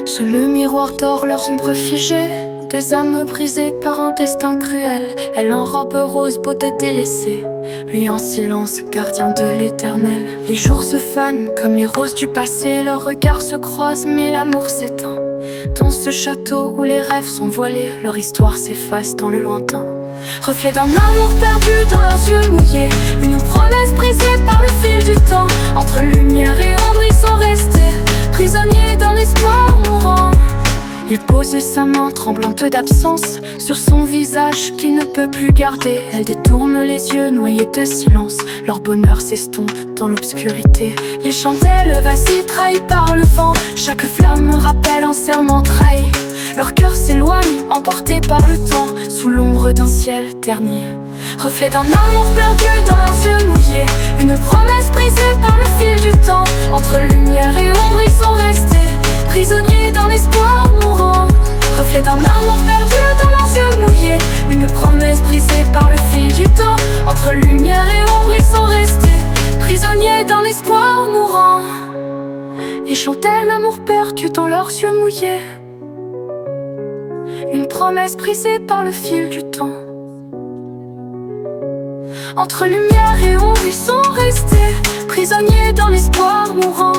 Sous le miroir d'or, leurs ombres figées, des âmes brisées par un destin cruel. Elle en robe rose, beauté délaissée, lui en silence, gardien de l'éternel. Les jours se fanent comme les roses du passé, leurs regards se croisent mais l'amour s'éteint. Dans ce château où les rêves sont voilés, leur histoire s'efface dans le lointain. Reflet d'un amour perdu dans leurs yeux mouillés, une promesse brisée par le fil du temps. Entre lumière et ombre ils sont restés, prisonniers d'un espoir mourant. Il pose sa main tremblante d'absence sur son visage qu'il ne peut plus garder. Elle détourne les yeux noyés de silence, leur bonheur s'estompe dans l'obscurité. Ils chantaient le vas-y trahi par le vent, chaque flamme rappelle un serment trahi. Leur cœur s'éloigne, emporté par le temps, sous l'ombre d'un ciel terni. Reflet d'un amour perdu dans leurs yeux mouillés, une promesse brisée par le fil du temps. Entre lumière et ombre ils sont restés, prisonniers d'un espoir mourant. Reflet d'un amour perdu dans leurs yeux mouillés, une promesse brisée par le fil du temps. Entre lumière et ombre ils sont restés, prisonniers d'un espoir mourant. Ils chantaient l'amour perdu dans leurs yeux mouillés, une promesse brisée par le fil du temps. Entre lumière et ombre ils sont restés, prisonniers dans l'espoir mourant.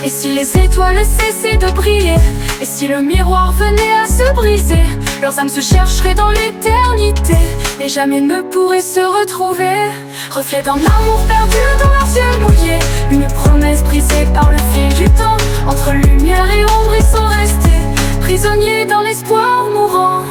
Et si les étoiles cessaient de briller, et si le miroir venait à se briser, leurs âmes se chercheraient dans l'éternité, et jamais ne pourraient se retrouver. Reflet d'un amour perdu dans leurs yeux mouillés, une promesse brisée par le fil du temps. Entre lumière et ombre ils sont restés, prisonniers dans l'espoir mourant.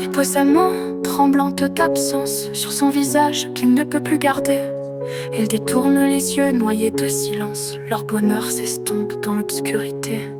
Il pose sa main tremblante d'absence sur son visage qu'il ne peut plus garder. Il détourne les yeux noyés de silence, leur bonheur s'estompe dans l'obscurité.